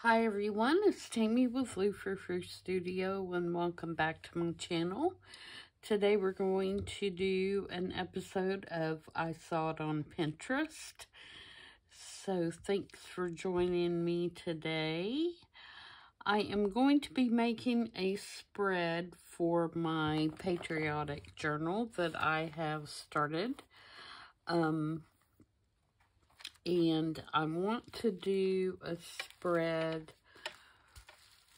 Hi everyone, it's Tammy with Frou-frou Studio and welcome back to my channel. Today we're going to do an episode of I Saw It on Pinterest. So thanks for joining me today. I am going to be making a spread for my patriotic journal that I have started. And I want to do a spread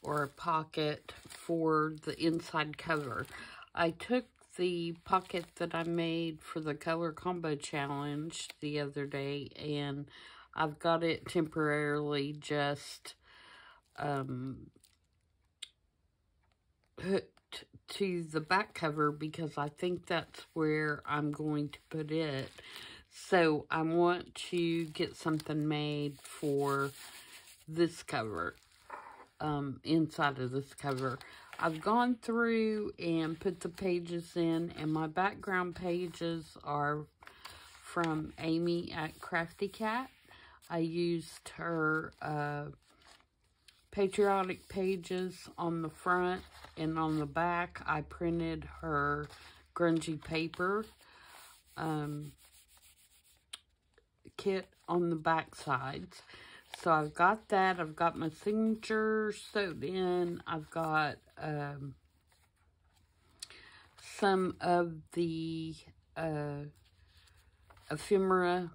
or a pocket for the inside cover. I took the pocket that I made for the color combo challenge the other day, and I've got it temporarily just hooked to the back cover because I think that's where I'm going to put it. So I want to get something made for this cover, inside of this cover. I've gone through and put the pages in, and my background pages are from Amy at Crafty Cat. I used her patriotic pages on the front, and on the back I printed her grungy paper kit on the back sides. So I've got that. I've got my signature sewed in. I've got some of the ephemera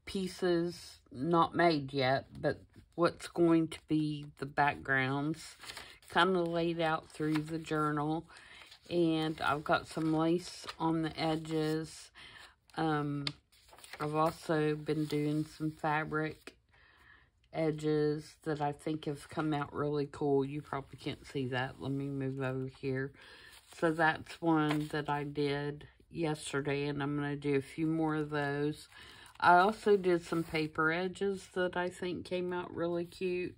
pieces not made yet, but what's going to be the backgrounds kind of laid out through the journal. And I've got some lace on the edges. I've also been doing some fabric edges that I think have come out really cool. You probably can't see that. Let me move over here. So that's one that I did yesterday, and I'm going to do a few more of those. I also did some paper edges that I think came out really cute.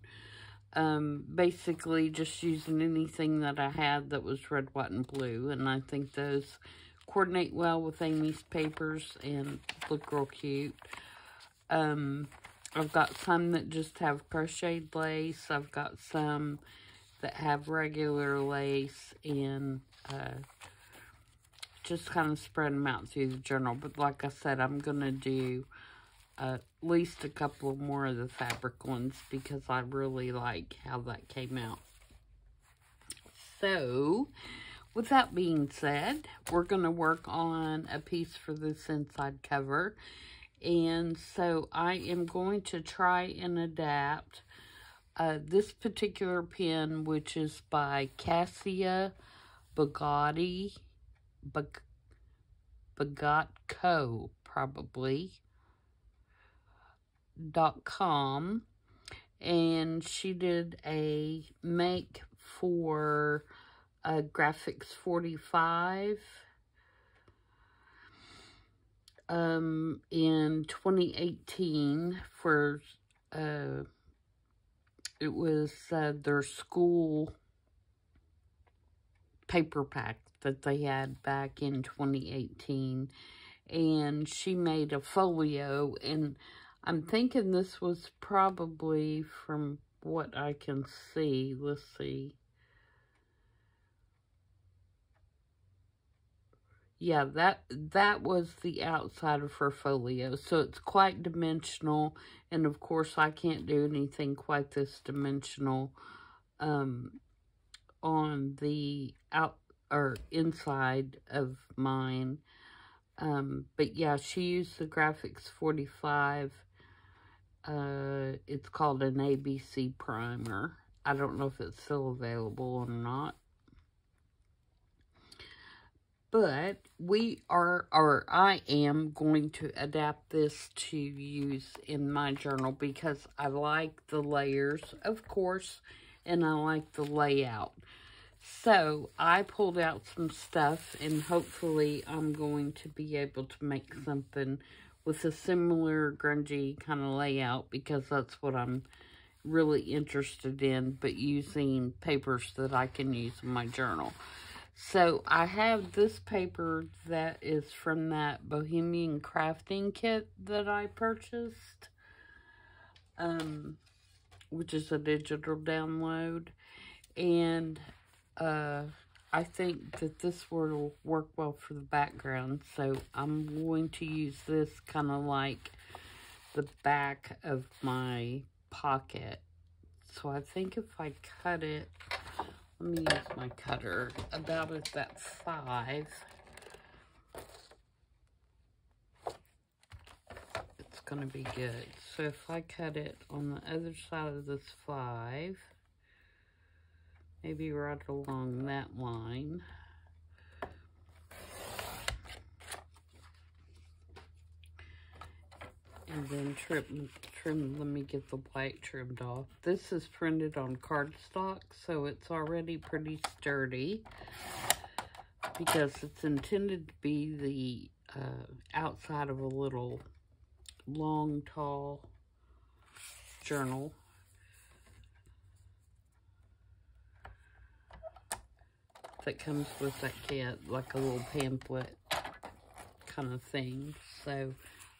Basically just using anything that I had that was red, white, and blue, and I think those coordinate well with Amy's papers and look real cute. I've got some that just have crocheted lace. I've got some that have regular lace, and just kind of spread them out through the journal. But like I said, I'm going to do at least a couple more of the fabric ones because I really like how that came out. So, with that being said, we're going to work on a piece for this inside cover. And so I am going to try and adapt this particular pen, which is by Cassia Bugatti, Bugatco, probably, .com. And she did a make for Graphics 45 in 2018 for it was their school paper pack that they had back in 2018, and she made a folio, and I'm thinking this was probably, from what I can see, let's see. Yeah, that was the outside of her folio. So it's quite dimensional. And of course, I can't do anything quite this dimensional on the out or inside of mine. But yeah, she used the Graphics 45. It's called an ABC primer. I don't know if it's still available or not. But I am going to adapt this to use in my journal because I like the layers, of course, and I like the layout. So I pulled out some stuff, and hopefully I'm going to be able to make something with a similar grungy kind of layout because that's what I'm really interested in, but using papers that I can use in my journal. So I have this paper that is from that Bohemian crafting kit that I purchased which is a digital download. And I think that this will work well for the background. So I'm going to use this kind of like the back of my pocket. So I think if I cut it, let me use my cutter about at that 5. It's going to be good. So if I cut it on the other side of this 5, maybe right along that line. And then trim, let me get the white trimmed off. This is printed on cardstock, so it's already pretty sturdy because it's intended to be the outside of a little long, tall journal. That comes with that kit, like a little pamphlet kind of thing. So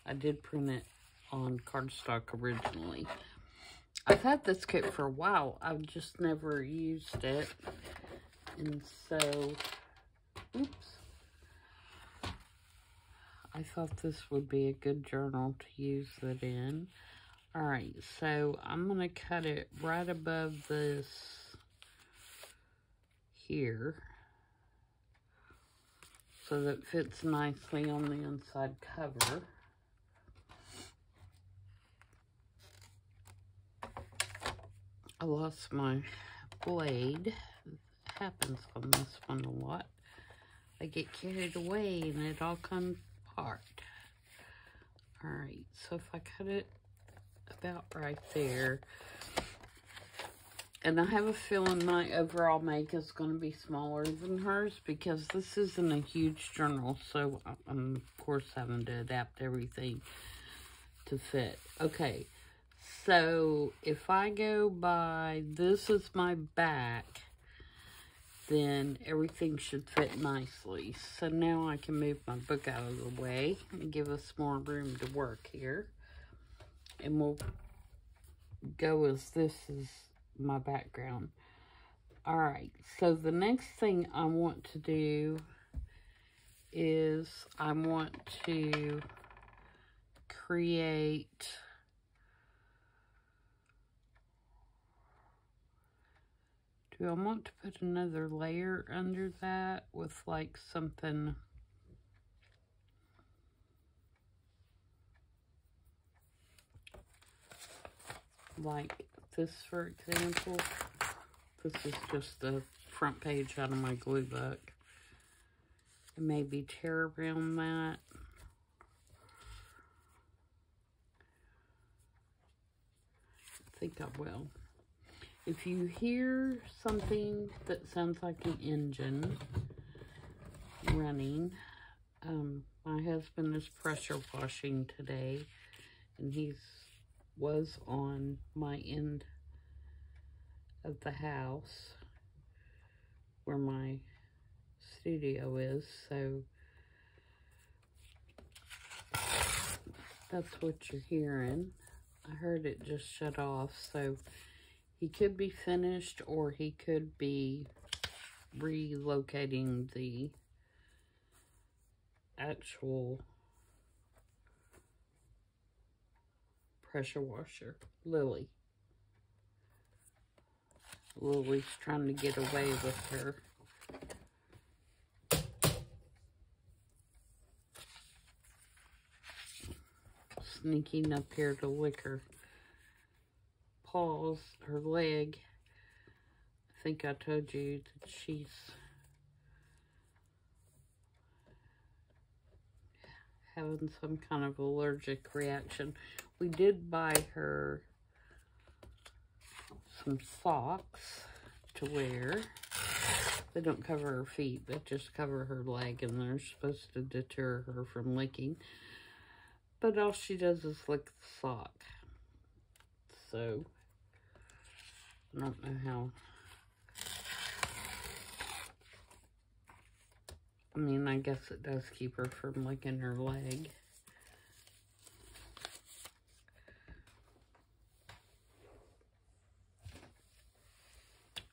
I did print it on cardstock originally. I've had this kit for a while. I've just never used it. And so, oops. I thought this would be a good journal to use it in. Alright, so I'm going to cut it right above this here, so that it fits nicely on the inside cover. I lost my blade. It happens on this one a lot. I get carried away and it all comes apart. Alright, so if I cut it about right there, and I have a feeling my overall make is going to be smaller than hers because this isn't a huge journal, so I'm of course having to adapt everything to fit. Okay, so if I go by, this is my back, then everything should fit nicely. So now I can move my book out of the way and give us more room to work here. And we'll go as this is my background. Alright, so the next thing I want to do is I want to create do I want to put another layer under that with like something like this, for example? This is just the front page out of my glue book. And maybe tear around that. I think I will. If you hear something that sounds like an engine running, my husband is pressure washing today, and was on my end of the house where my studio is, so that's what you're hearing. I heard it just shut off, so he could be finished or he could be relocating the actual pressure washer. Lily's trying to get away with her. Sneaking up here to lick her paws, her leg. I think I told you that she's having some kind of allergic reaction. We did buy her some socks to wear. They don't cover her feet, they just cover her leg, and they're supposed to deter her from licking. But all she does is lick the sock. So, I don't know how. I mean, I guess it does keep her from licking her leg.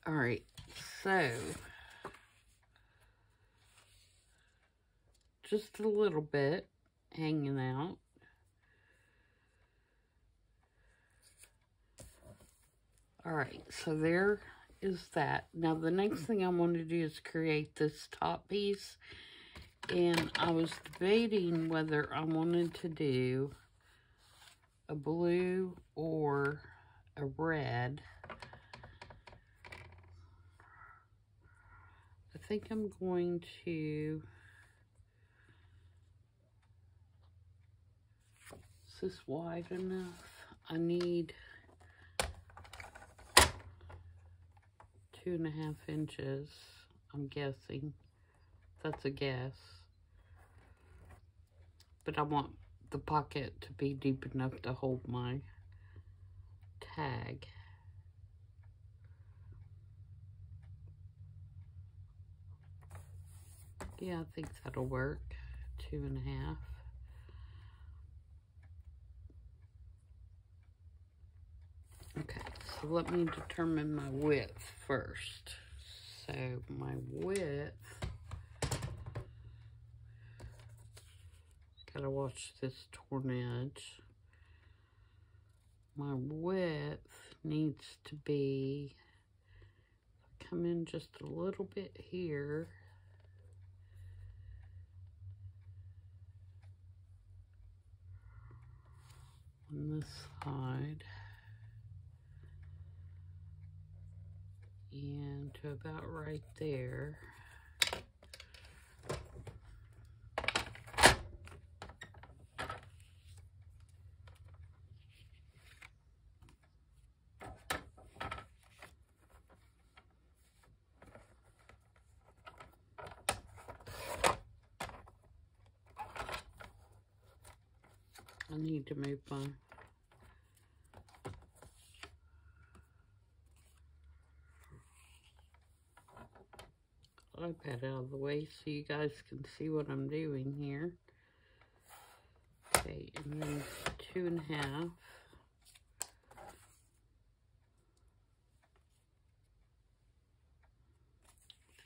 All right, so just a little bit hanging out. All right, so there is that. Now, the next thing I want to do is create this top piece. And I was debating whether I wanted to do a blue or a red. I think I'm going to... Is this wide enough? I need 2.5 inches, I'm guessing. That's a guess. But I want the pocket to be deep enough to hold my tag. Yeah, I think that'll work. 2.5. Okay, so let me determine my width first. So my width, gotta watch this torn edge. My width needs to be, come in just a little bit here. On this side. And to about right there. I need to move my iPad out of the way so you guys can see what I'm doing here. Okay, and then 2.5. I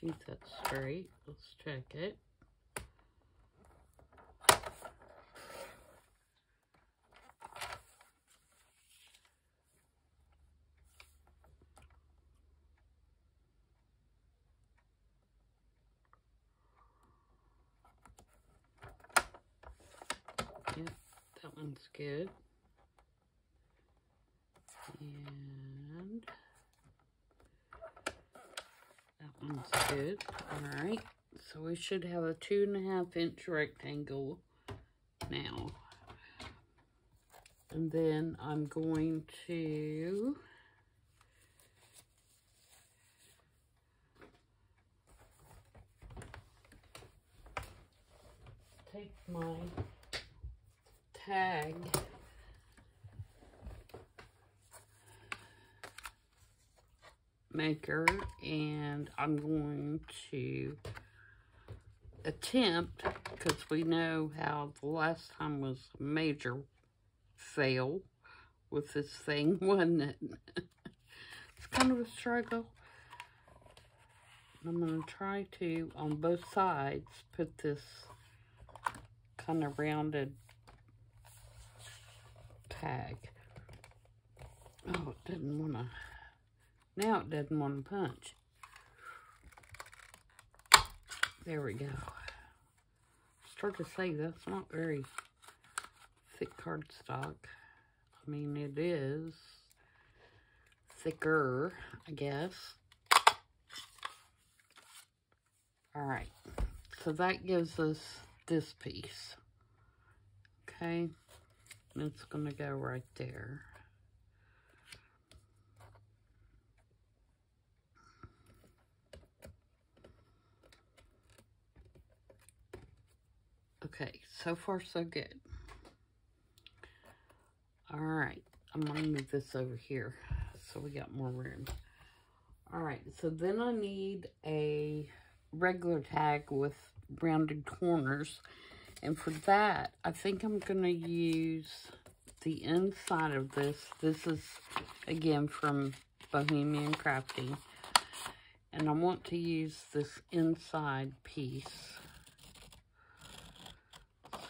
think that's straight. Let's check it. Yep, that one's good. And that one's good. All right, so we should have a 2.5 inch rectangle now. And then I'm going to take my tag maker and I'm going to attempt, because we know how the last time was a major fail with this thing, wasn't it? It's kind of a struggle. I'm going to try to, on both sides, put this kind of rounded tag. Oh, it didn't want to, now it doesn't want to punch. There we go. Start to say that's not very thick cardstock. I mean, it is thicker, I guess. All right, so that gives us this piece. Okay, and it's gonna go right there. Okay, so far so good. All right, I'm gonna move this over here so we got more room. All right, so then I need a regular tag with rounded corners. And for that, I think I'm gonna use the inside of this. This is, again, from Bohemian Crafting. And I want to use this inside piece.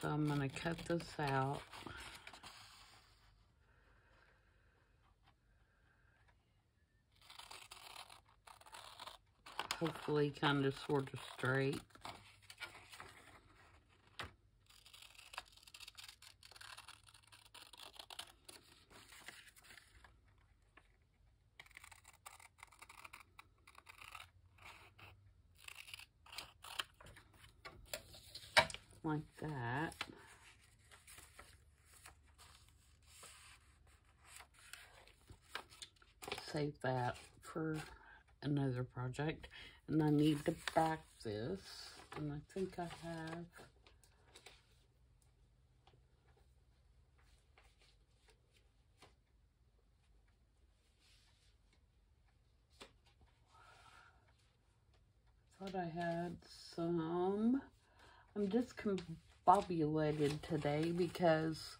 So I'm going to cut this out. Hopefully kind of sort of straight. Like that. Save that for another project. And I need to back this. And I think I have thought I had some. I'm discombobulated today because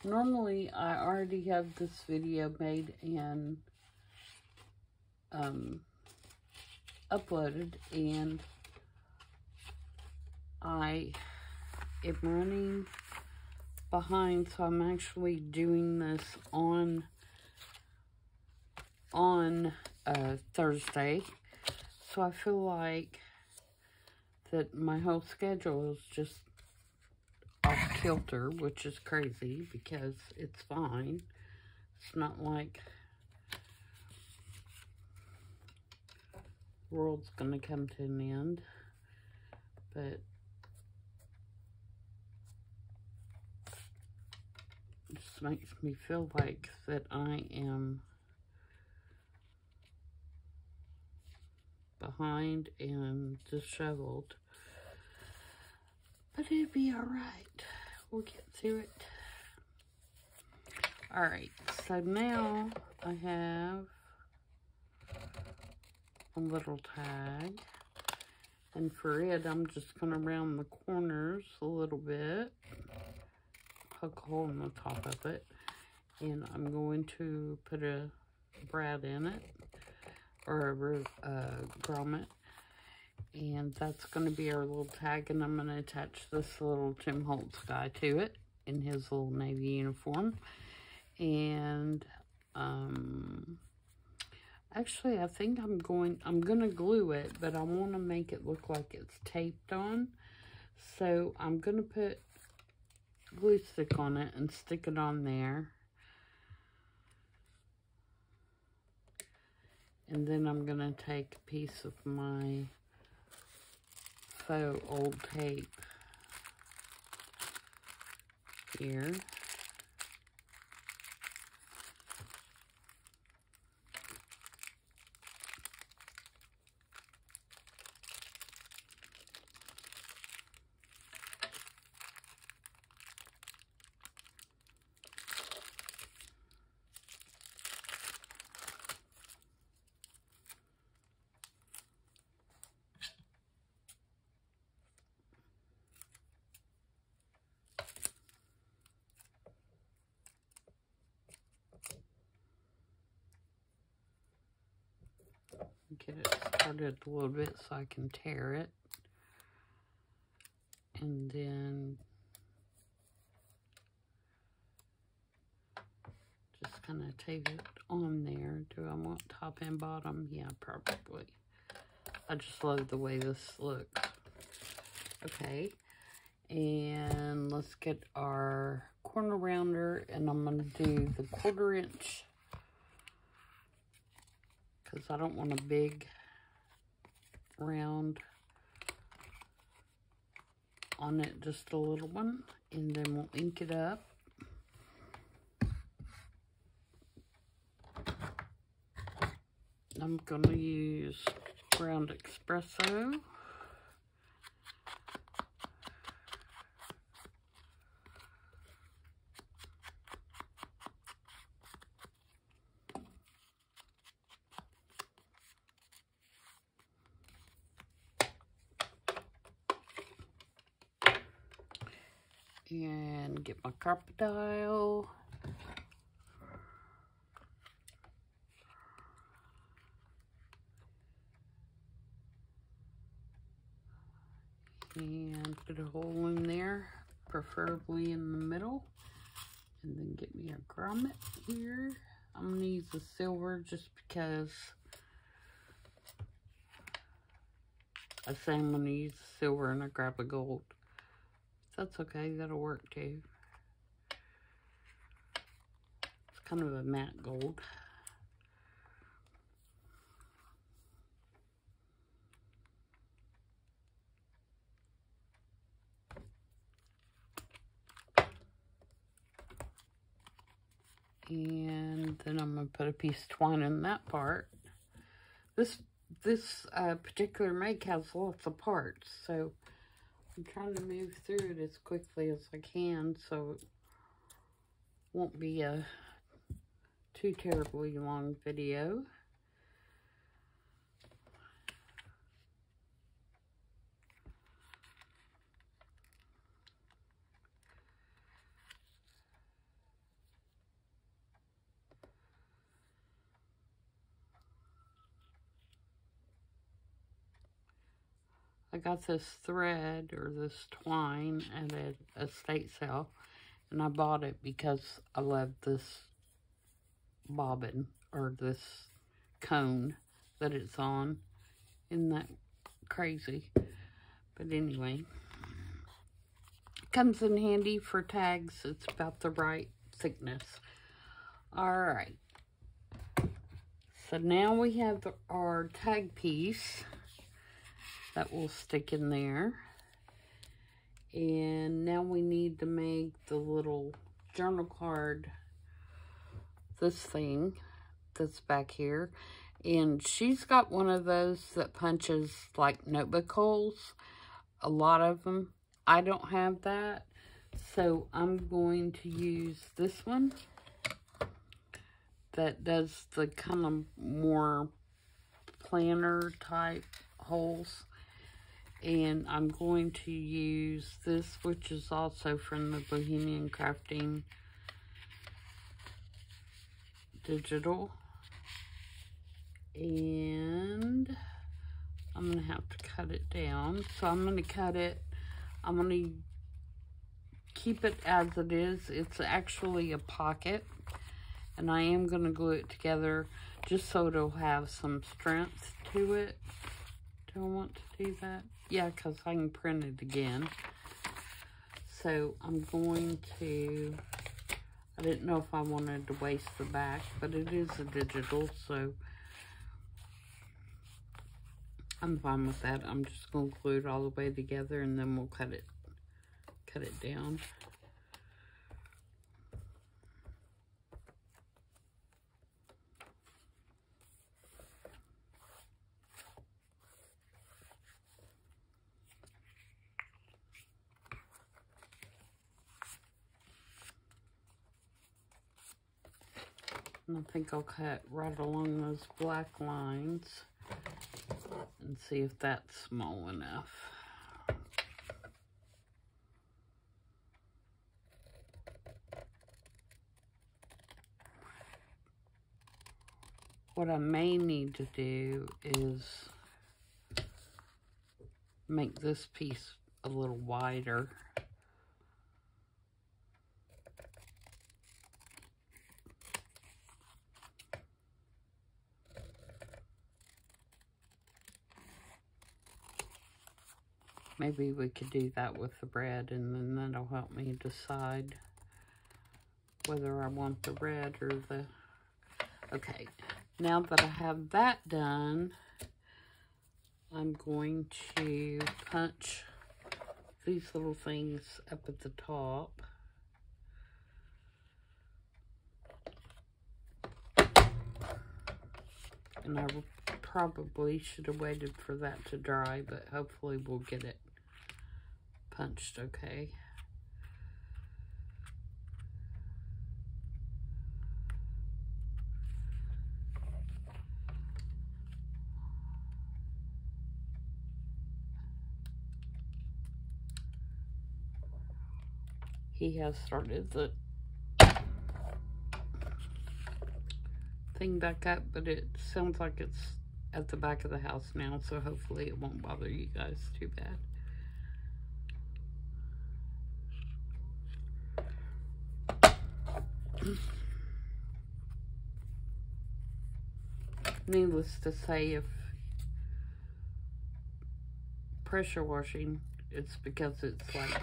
normally I already have this video made and uploaded, and I am running behind, so I'm actually doing this on Thursday. So I feel like that my whole schedule is just off kilter, which is crazy because it's fine. It's not like the world's gonna come to an end, but it just makes me feel like that I am behind and disheveled. But it'd be alright. We'll get through it. Alright, so now I have a little tag. And for it, I'm just going to round the corners a little bit. Poke a hole in the top of it. And I'm going to put a brad in it. Or a grommet. And that's going to be our little tag, and I'm going to attach this little Tim Holtz guy to it in his little Navy uniform. And actually I think I'm going to glue it, but I want to make it look like it's taped on. So I'm going to put glue stick on it and stick it on there. And then I'm going to take a piece of my faux old tape here. Get it started a little bit so I can tear it. And then just kind of tape it on there. Do I want top and bottom? Yeah, probably. I just love the way this looks. Okay. And let's get our corner rounder, and I'm going to do the 1/4 inch because I don't want a big round on it, just a little one. And then we'll ink it up. I'm going to use ground espresso. And get my crocodile. And put a hole in there, preferably in the middle. And then get me a grommet here. I'm going to use the silver just because I say I'm going to use the silver and I grab a gold. That's okay, that'll work too. It's kind of a matte gold. And then I'm going to put a piece of twine in that part. This particular make has lots of parts, so I'm trying to move through it as quickly as I can so it won't be a too terribly long video. I got this thread or this twine at an estate sale, and I bought it because I love this bobbin or this cone that it's on. Isn't that crazy? But anyway, it comes in handy for tags. It's about the right thickness. Alright, so now we have our tag piece that will stick in there. And now we need to make the little journal card, this thing that's back here. And she's got one of those that punches like notebook holes, a lot of them. I don't have that, so I'm going to use this one that does the kind of more planner type holes. And I'm going to use this, which is also from the Bohemian Crafting Digital. And I'm going to have to cut it down. So I'm going to cut it. I'm going to keep it as it is. It's actually a pocket. And I am going to glue it together just so it'll have some strength to it. Do I want to do that? Yeah, because I can print it again. So I'm going to, I didn't know if I wanted to waste the back, but it is a digital, so I'm fine with that. I'm just going to glue it all the way together and then we'll cut it down. And I think I'll cut right along those black lines and see if that's small enough. What I may need to do is make this piece a little wider. Maybe we could do that with the bread, and then that'll help me decide whether I want the red or the... Okay, now that I have that done, I'm going to punch these little things up at the top. And I probably should have waited for that to dry, but hopefully we'll get it punched okay. He has started the thing back up, but it sounds like it's at the back of the house now, so hopefully it won't bother you guys too bad. Needless to say, if pressure washing, it's because it's like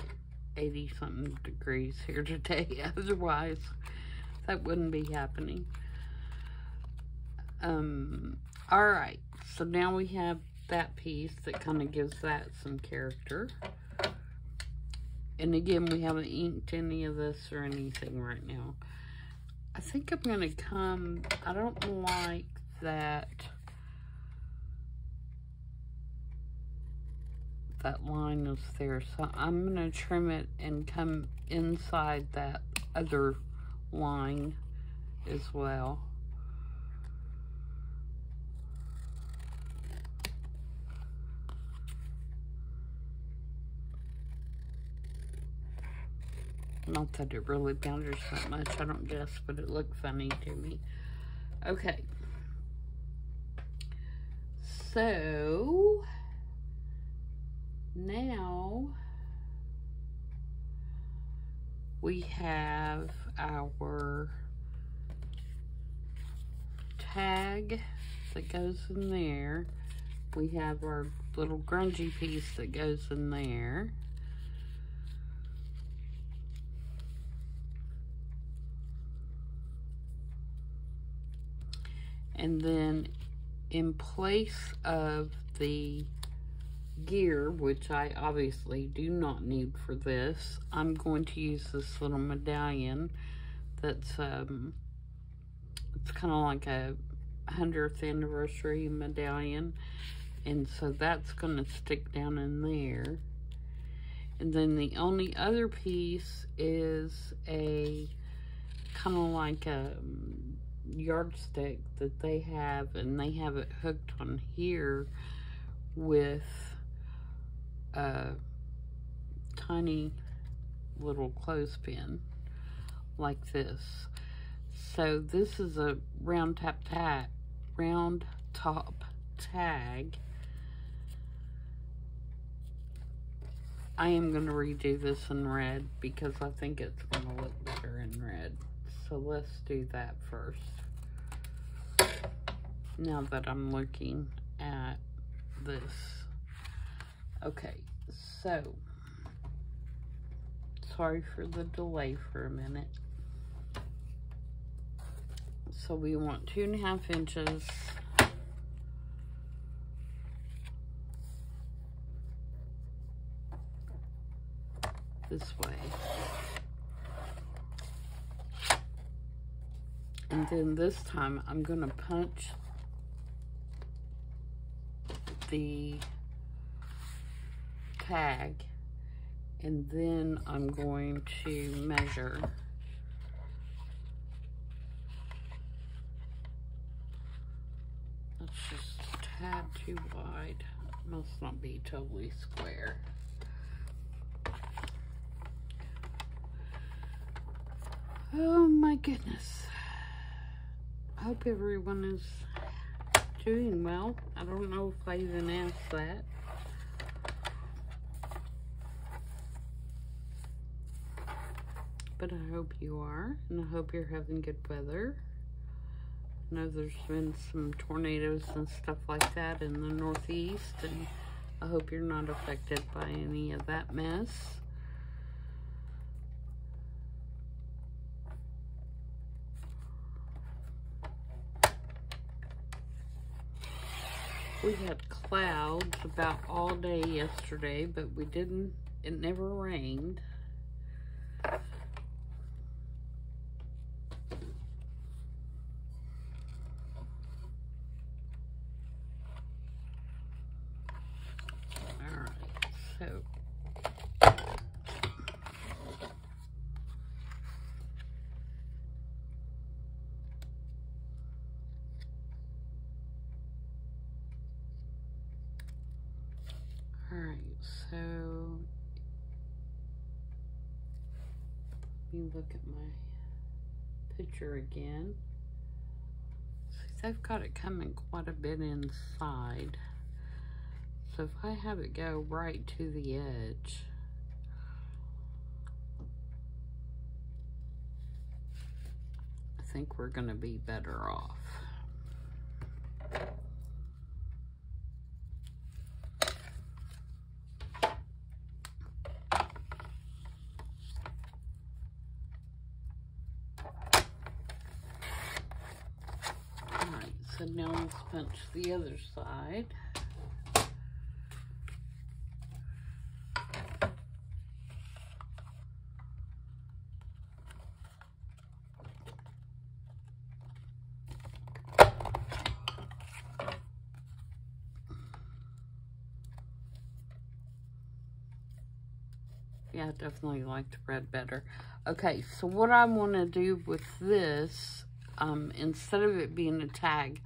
80-something degrees here today. Otherwise, that wouldn't be happening. Alright, so now we have that piece that kind of gives that some character. And again, we haven't inked any of this or anything right now. I think I'm going to come, I don't like that line is there, so I'm going to trim it and come inside that other line as well. Not that it really bothers that much, I don't guess, but it looked funny to me. Okay. So, now we have our tag that goes in there. We have our little grungy piece that goes in there. And then in place of the gear, which I obviously do not need for this, I'm going to use this little medallion that's, it's kind of like a 100th anniversary medallion. And so that's going to stick down in there. And then the only other piece is a kind of like a yardstick that they have, and they have it hooked on here with a tiny little clothespin like this. So this is a round top tag. I am going to redo this in red because I think it's going to look better in red. So let's do that first. Now that I'm looking at this. Okay, so sorry for the delay for a minute. So we want 2.5 inches. This way. And then this time I'm going to punch the tag, and then I'm going to measure. That's just a tad too wide. Must not be totally square. Oh my goodness. I hope everyone is doing well. I don't know if I even asked that. But I hope you are, and I hope you're having good weather. I know there's been some tornadoes and stuff like that in the Northeast, and I hope you're not affected by any of that mess. We had clouds about all day yesterday, but it never rained. Alright, so let me look at my picture again. See, they've got it coming quite a bit inside. So if I have it go right to the edge, think we're going to be better off. Alright, so now let's punch the other side. Yeah, I definitely like the red better. Okay, so what I want to do with this, instead of it being a tag,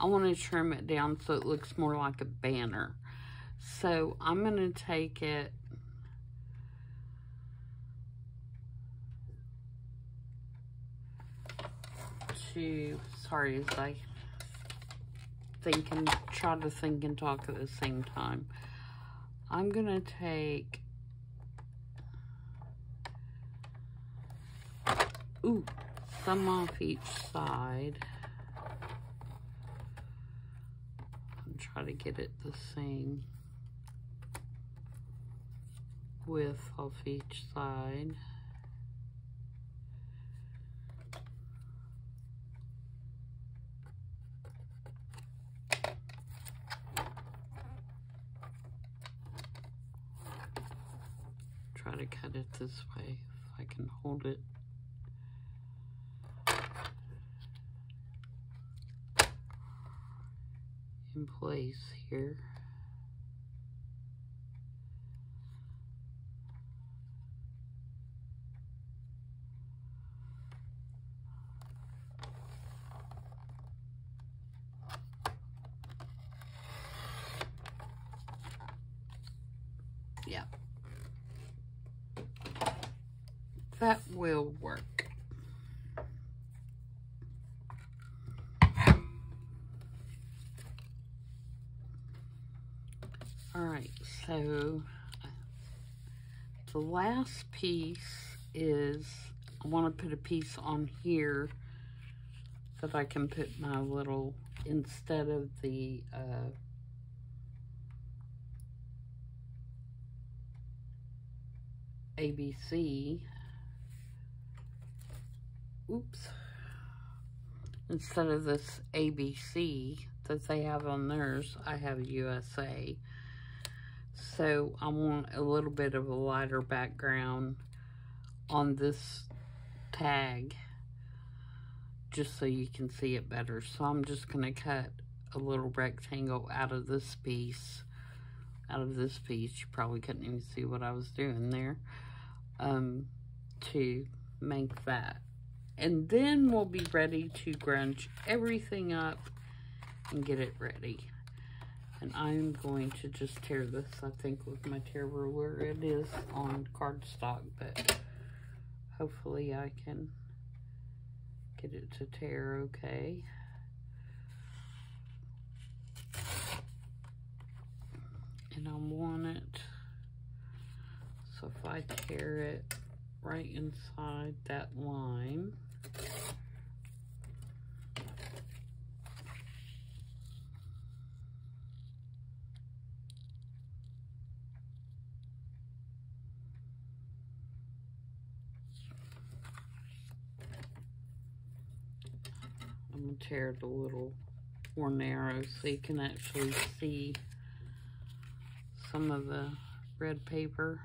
I want to trim it down so it looks more like a banner. So I'm going to take it to, sorry, as I try to think and talk at the same time. I'm going to take, some off each side. And try to get it the same width off each side. Try to cut it this way if I can hold it. In place here. Yeah. That will work. Alright, so the last piece is, I want to put a piece on here that I can put my little, instead of the ABC, instead of this ABC that they have on theirs, I have USA. So I want a little bit of a lighter background on this tag, just so you can see it better. So I'm just going to cut a little rectangle out of this piece. You probably couldn't even see what I was doing there, to make that. And then we'll be ready to grunge everything up and get it ready. And I'm going to just tear this, I think, with my tear ruler. It is on cardstock, but hopefully I can get it to tear okay. And I want it, so if I tear it right inside that line, I'm going to tear it a little more narrow so you can actually see some of the red paper.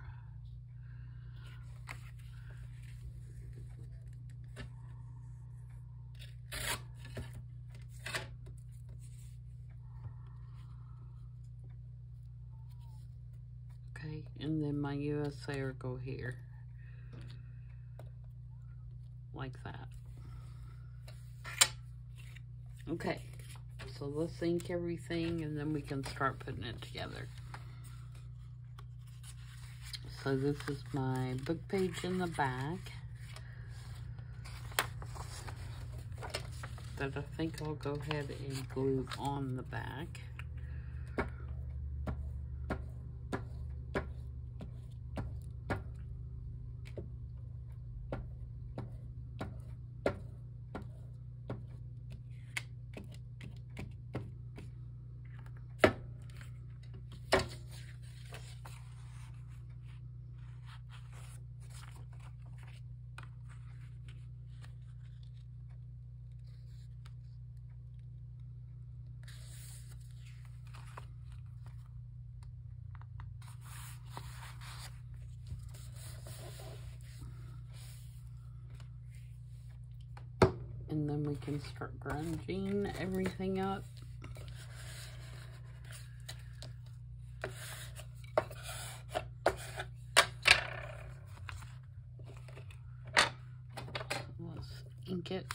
Okay, and then my USA will go here, like that. Okay, so let's ink everything and then we can start putting it together. So this is my book page in the back that I think I'll go ahead and glue on the back. and then we can start grunging everything up. Let's ink it.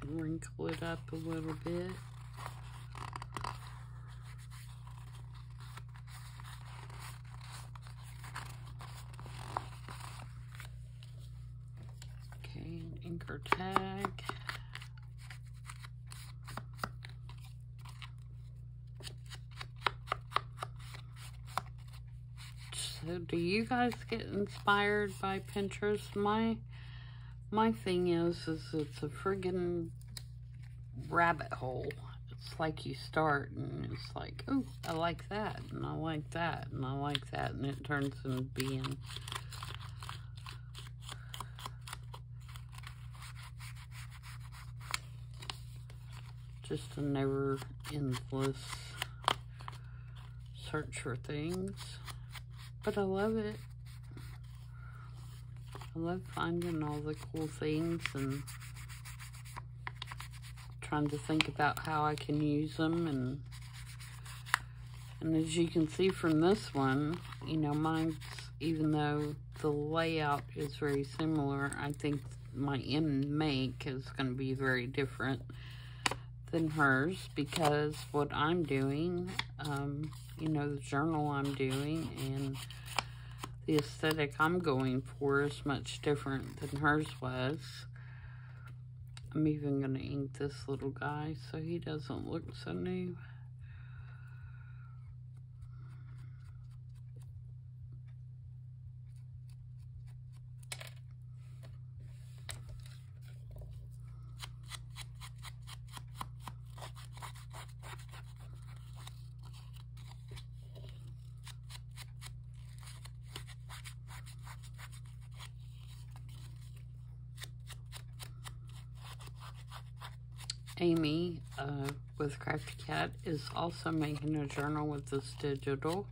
Wrinkle it up a little bit. Okay, ink our tag. So do you guys get inspired by Pinterest? My thing is it's a friggin' rabbit hole. It's like you start and it's like, oh, I like that, and I like that, and I like that, and it turns into being just a never endless search for things. But I love it. I love finding all the cool things and trying to think about how I can use them. And as you can see from this one, you know, mine's, even though the layout is very similar, I think my end make is going to be very different than hers, because what I'm doing, you know, the journal I'm doing and the aesthetic I'm going for is much different than hers was. I'm even going to ink this little guy so he doesn't look so new. Amy with Crafty Cat is also making a journal with this digital,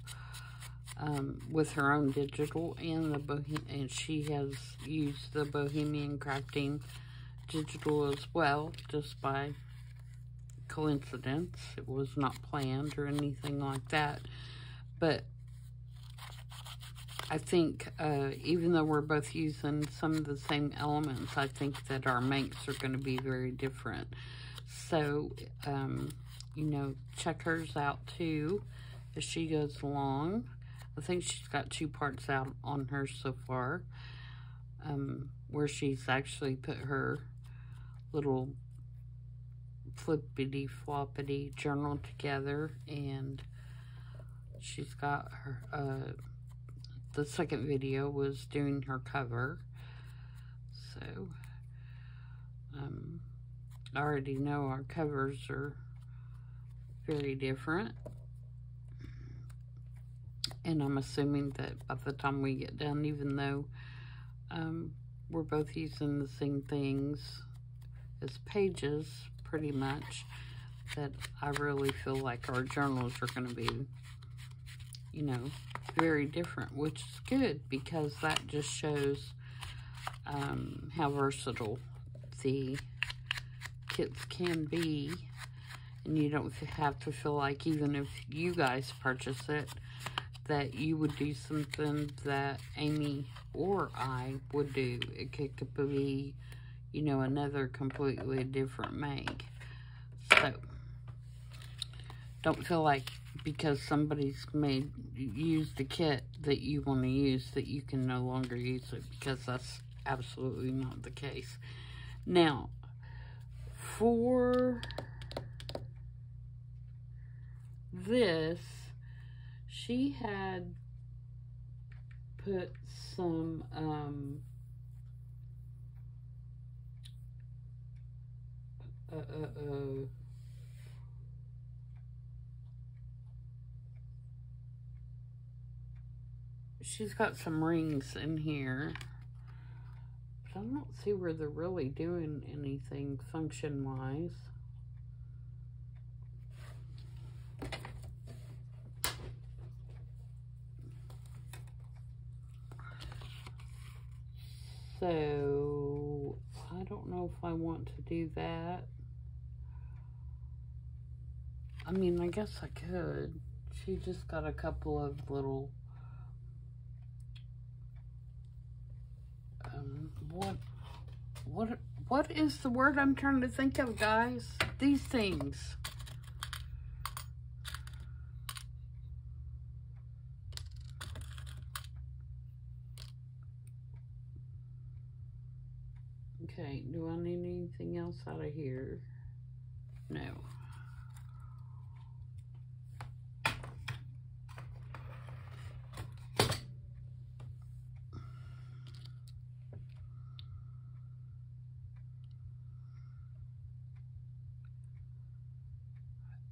with her own digital, and and she has used the Bohemian Crafting digital as well, just by coincidence. It was not planned or anything like that. But I think even though we're both using some of the same elements, I think that our makes are going to be very different. So, you know, check hers out too as she goes along. I think she's got 2 parts out on hers so far, where she's actually put her little flippity floppity journal together, and she's got her, the second video was doing her cover. So, I already know our covers are very different. And I'm assuming that by the time we get done, even though we're both using the same things as pages, pretty much, that I really feel like our journals are going to be, you know, very different, which is good, because that just shows how versatile the kits can be, and you don't have to feel like, even if you guys purchase it, that you would do something that Amy or I would do. It could be, you know, another completely different make. So don't feel like because somebody's used the kit that you want to use that you can no longer use it, because that's absolutely not the case. Now, for this, she had put some she's got some rings in here. But I don't see where they're really doing anything function-wise. So, I don't know if I want to do that. I mean, I guess I could. She just got a couple of little, what is the word I'm trying to think of, guys? These things. Okay, do I need anything else out of here? No.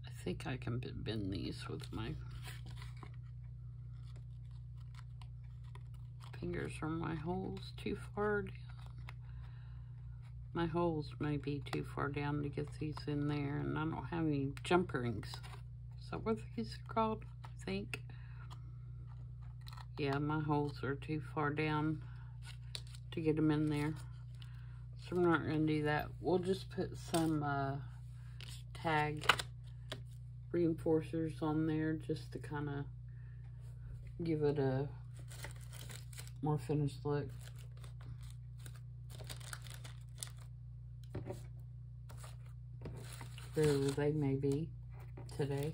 I think I can bend these with my fingers. Are my holes too far down? My holes may be too far down to get these in there, and I don't have any jump rings. Is that what these are called? I think. Yeah, my holes are too far down to get them in there. So we're not going to do that. We'll just put some tag reinforcers on there just to kind of give it a more finished look. Wherever they may be today.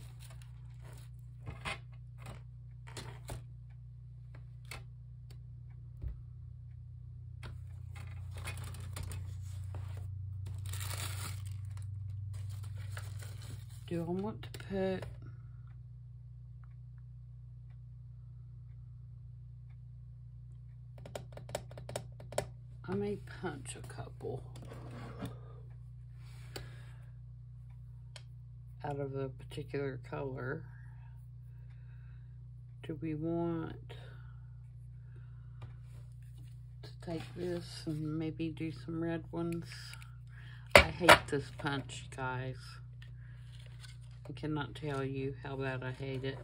Do I want to put I may punch a couple out of a particular color. Do we want to take this and maybe do some red ones? I hate this punch, guys. I cannot tell you how bad I hate it.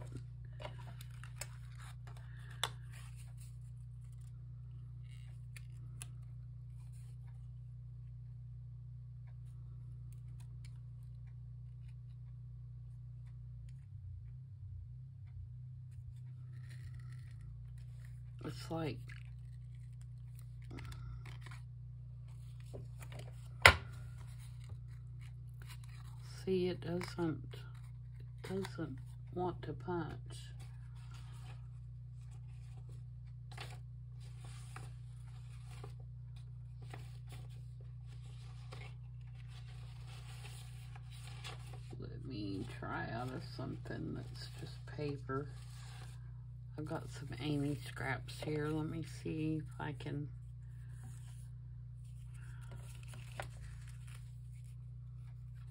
It's like, see, it doesn't want to punch. Let me try out of something that's just paper. I've got some Amy scraps here. Let me see if I can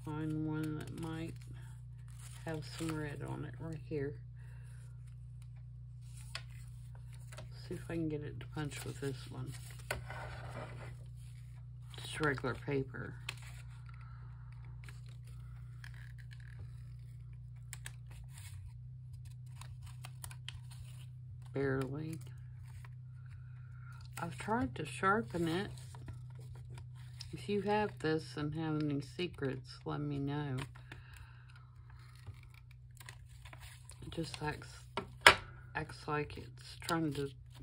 find one that might have some red on it right here. See if I can get it to punch with this one. Just regular paper. Barely. I've tried to sharpen it. If you have this and have any secrets, let me know. It just acts like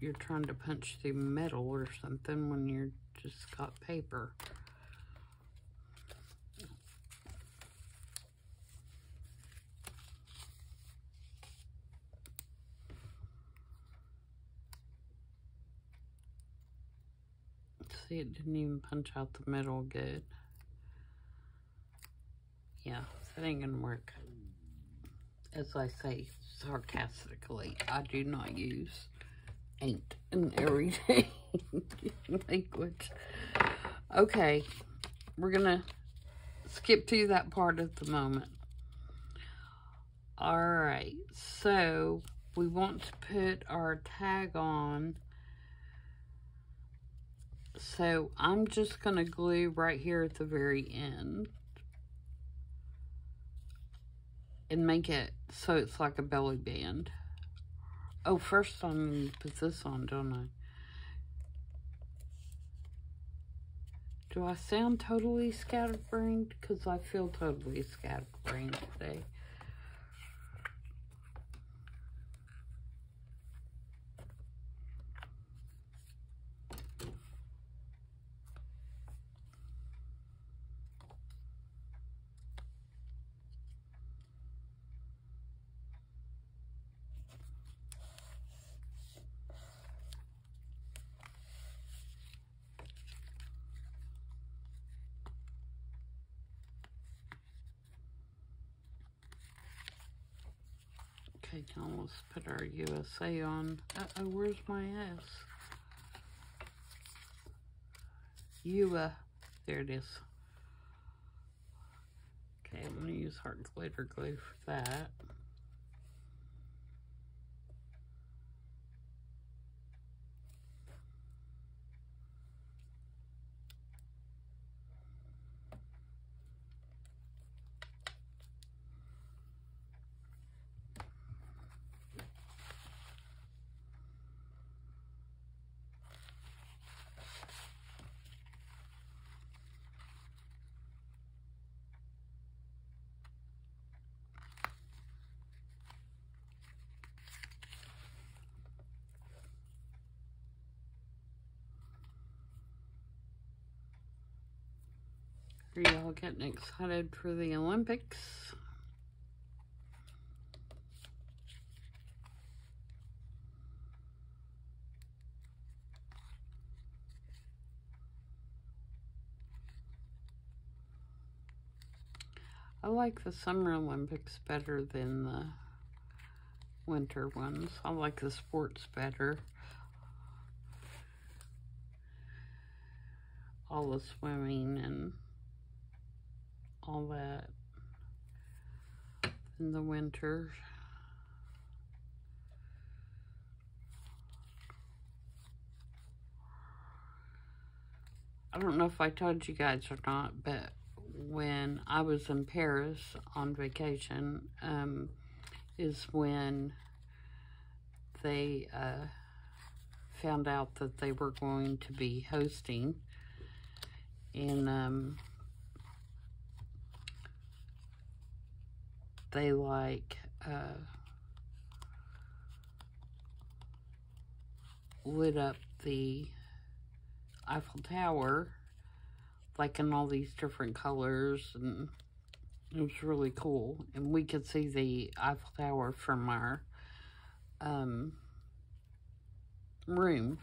you're trying to punch through metal or something when you're just got paper. See, it didn't even punch out the metal good. Yeah, that ain't gonna work. As I say sarcastically, I do not use ain't in everyday language. Okay, we're gonna skip through that part at the moment. Alright, so we want to put our tag on. So I'm just going to glue right here at the very end. And make it so it's like a belly band. Oh, first I'm going to put this on, don't I? Do I sound totally scatterbrained? Because I feel totally scatterbrained today. Okay, now let's put our USA on. Uh-oh, where's my S? There it is. Okay, I'm going to use hard glitter glue for that. Are y'all getting excited for the Olympics? I like the Summer Olympics better than the winter ones. I like the sports better. All the swimming and all that in the winter. I don't know if I told you guys or not, but when I was in Paris on vacation, is when they found out that they were going to be hosting, and they like lit up the Eiffel Tower like in all these different colors, and it was really cool. And we could see the Eiffel Tower from our room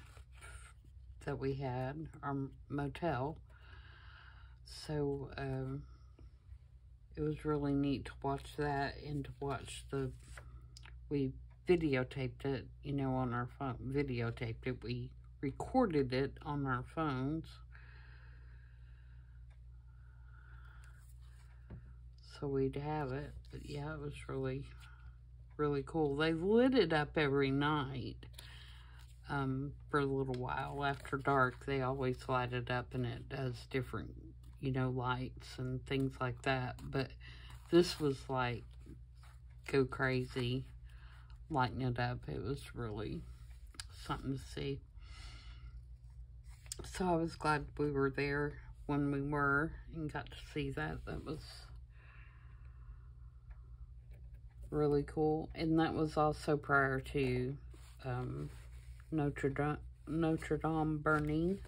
that we had, our motel. So it was really neat to watch that, and to watch we videotaped it, you know, on our phone. Videotaped it. We recorded it on our phones. So we'd have it. But yeah, it was really, really cool. They lit it up every night for a little while. After dark, they always light it up, and it does different, you know, lights and things like that. But this was like, go crazy, lighting it up. It was really something to see. So I was glad we were there when we were and got to see that. That was really cool. And that was also prior to Notre Dame burning.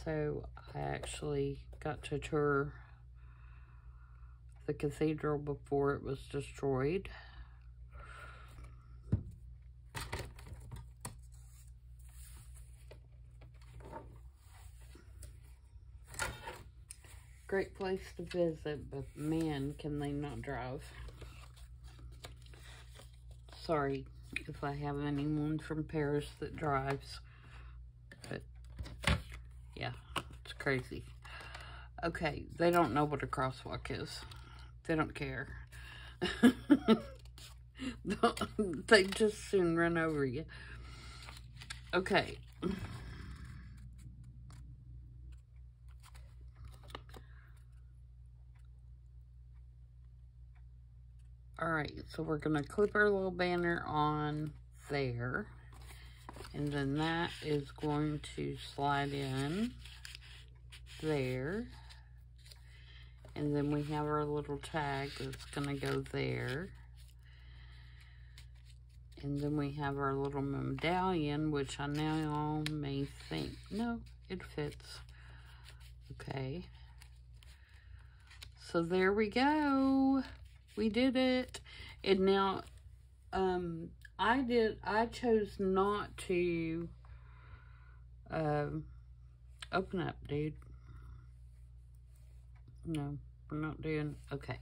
So I actually got to tour the cathedral before it was destroyed. Great place to visit, but man, can they not drive. Sorry if I have anyone from Paris that drives, but yeah, it's crazy. Okay, they don't know what a crosswalk is. They don't care. They just soon run over you. Okay. Alright, so we're going to clip our little banner on there. And then that is going to slide in there. And then we have our little tag that's going to go there. And then we have our little medallion, which I now may think, no, it fits. Okay. So there we go. We did it. And now, I chose not to, open up, dude. No, we're not doing, okay.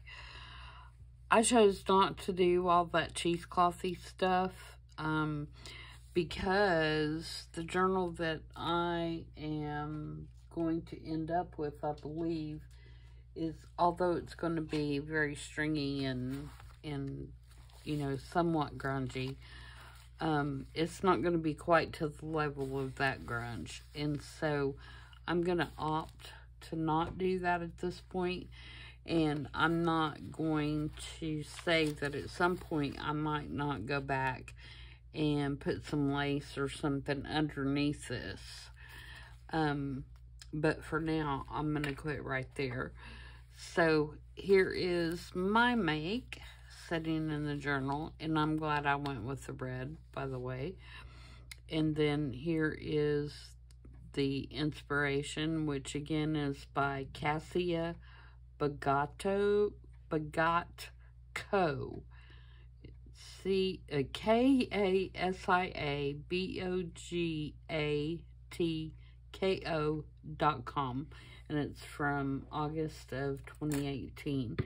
I chose not to do all that cheeseclothy stuff, because the journal that I am going to end up with, I believe, is, although it's going to be very stringy and you know, somewhat grungy, it's not going to be quite to the level of that grunge. And so I'm going to opt to not do that at this point. And I'm not going to say that at some point I might not go back and put some lace or something underneath this. But for now, I'm going to quit right there. So here is my make sitting in the journal. And I'm glad I went with the red, by the way. And then here is the inspiration, which again is by Cassia Bagatco, KASIABOGATKO.com, and it's from August of 2018.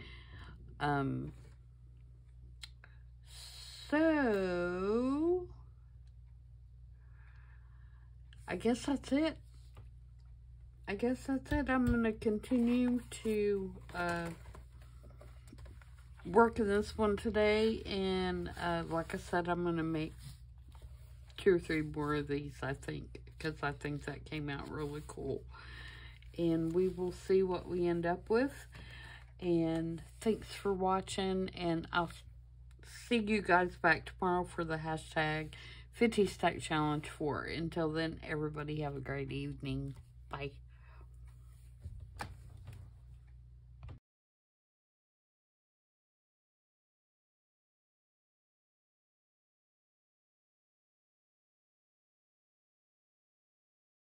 So I guess that's it. I'm going to continue to work on this one today. And like I said, I'm going to make 2 or 3 more of these, I think. Because I think that came out really cool. And we will see what we end up with. And thanks for watching. And I'll see you guys back tomorrow for the hashtag 50 Stack Challenge 4. Until then, everybody have a great evening. Bye.